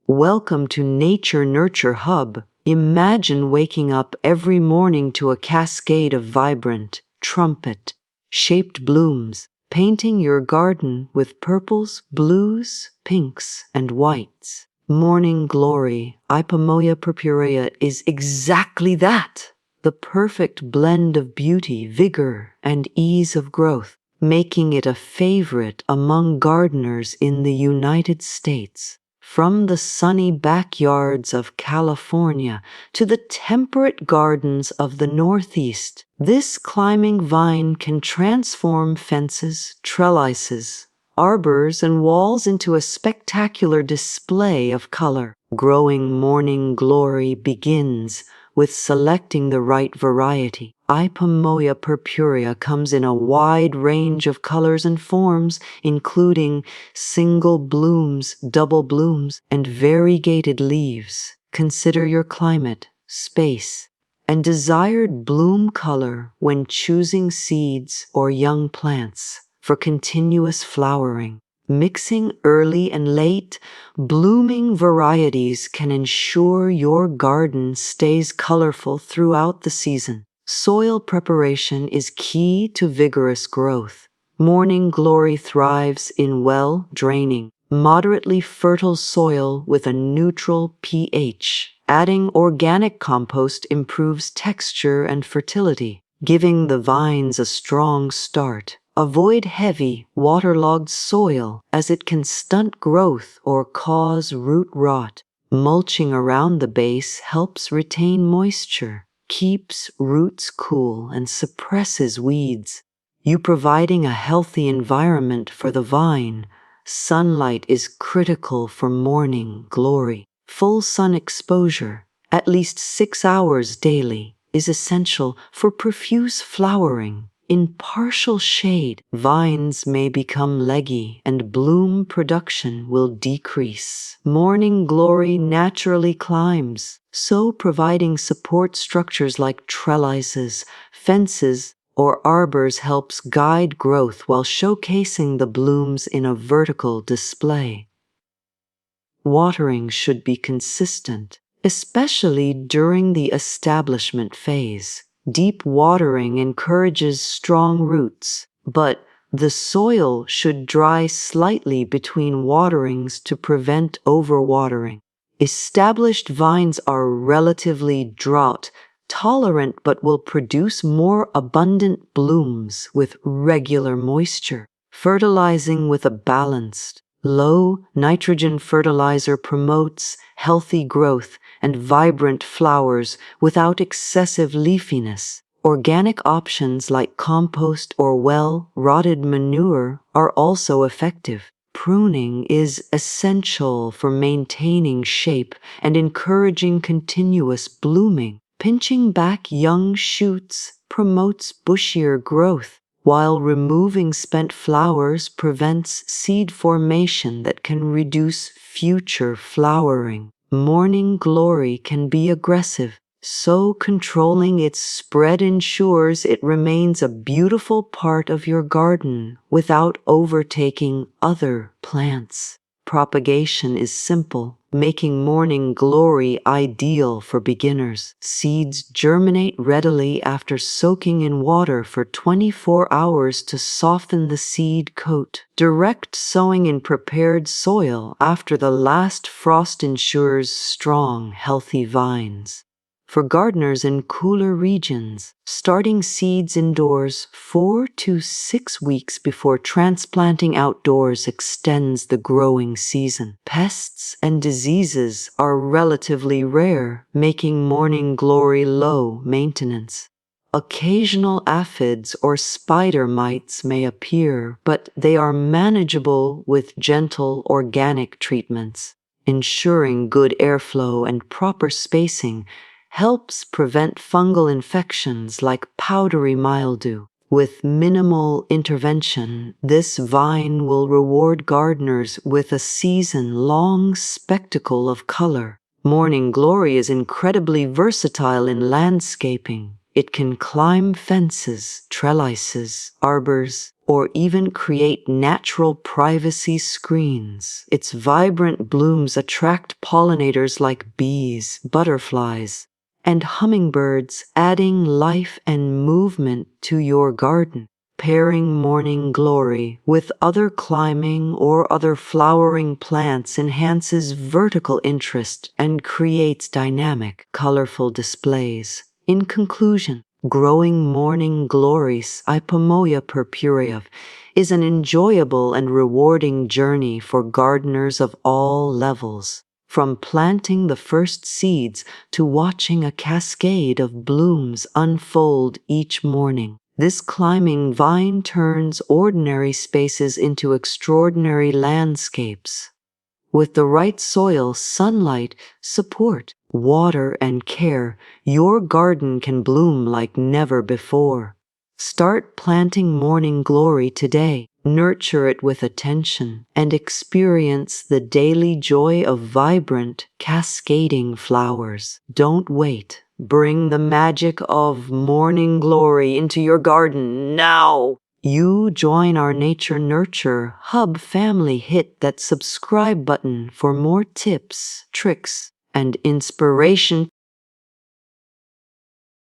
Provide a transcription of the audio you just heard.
Welcome to Nature Nurture Hub. Imagine waking up every morning to a cascade of vibrant, trumpet-shaped blooms, painting your garden with purples, blues, pinks, and whites. Morning Glory, Ipomoea purpurea, is exactly that. The perfect blend of beauty, vigor, and ease of growth, making it a favorite among gardeners in the United States. From the sunny backyards of California to the temperate gardens of the Northeast, this climbing vine can transform fences, trellises, arbors, and walls into a spectacular display of color. Growing Morning Glory begins with selecting the right variety. Ipomoea purpurea comes in a wide range of colors and forms, including single blooms, double blooms, and variegated leaves. Consider your climate, space, and desired bloom color when choosing seeds or young plants for continuous flowering. Mixing early and late blooming varieties can ensure your garden stays colorful throughout the season. Soil preparation is key to vigorous growth. Morning Glory thrives in well-draining, moderately fertile soil with a neutral pH. Adding organic compost improves texture and fertility, giving the vines a strong start. Avoid heavy, waterlogged soil as it can stunt growth or cause root rot. Mulching around the base helps retain moisture, keeps roots cool, and suppresses weeds. You providing a healthy environment for the vine. Sunlight is critical for Morning Glory. Full sun exposure, at least 6 hours daily, is essential for profuse flowering. In partial shade, vines may become leggy and bloom production will decrease. Morning Glory naturally climbs, so providing support structures like trellises, fences, or arbors helps guide growth while showcasing the blooms in a vertical display. Watering should be consistent, especially during the establishment phase. Deep watering encourages strong roots, but the soil should dry slightly between waterings to prevent overwatering. Established vines are relatively drought-tolerant but will produce more abundant blooms with regular moisture. Fertilizing with a balanced, low nitrogen fertilizer promotes healthy growth and vibrant flowers without excessive leafiness. Organic options like compost or well-rotted manure are also effective. Pruning is essential for maintaining shape and encouraging continuous blooming. Pinching back young shoots promotes bushier growth, while removing spent flowers prevents seed formation that can reduce future flowering. Morning Glory can be aggressive, so controlling its spread ensures it remains a beautiful part of your garden without overtaking other plants. Propagation is simple, making Morning Glory ideal for beginners. Seeds germinate readily after soaking in water for 24 hours to soften the seed coat. Direct sowing in prepared soil after the last frost ensures strong, healthy vines. For gardeners in cooler regions, starting seeds indoors 4 to 6 weeks before transplanting outdoors extends the growing season. Pests and diseases are relatively rare, making Morning Glory low maintenance. Occasional aphids or spider mites may appear, but they are manageable with gentle organic treatments. Ensuring good airflow and proper spacing helps prevent fungal infections like powdery mildew. With minimal intervention, this vine will reward gardeners with a season-long spectacle of color. Morning Glory is incredibly versatile in landscaping. It can climb fences, trellises, arbors, or even create natural privacy screens. Its vibrant blooms attract pollinators like bees, butterflies, and hummingbirds, adding life and movement to your garden. Pairing morning glory with other climbing or other flowering plants enhances vertical interest and creates dynamic, colorful displays. In conclusion, growing morning glories, Ipomoea purpurea, is an enjoyable and rewarding journey for gardeners of all levels. From planting the first seeds to watching a cascade of blooms unfold each morning, this climbing vine turns ordinary spaces into extraordinary landscapes. With the right soil, sunlight, support, water, and care, your garden can bloom like never before. Start planting morning glory today. Nurture it with attention and experience the daily joy of vibrant, cascading flowers. Don't wait. Bring the magic of morning glory into your garden now. You join our Nature Nurture Hub family. Hit that subscribe button for more tips, tricks, and inspiration.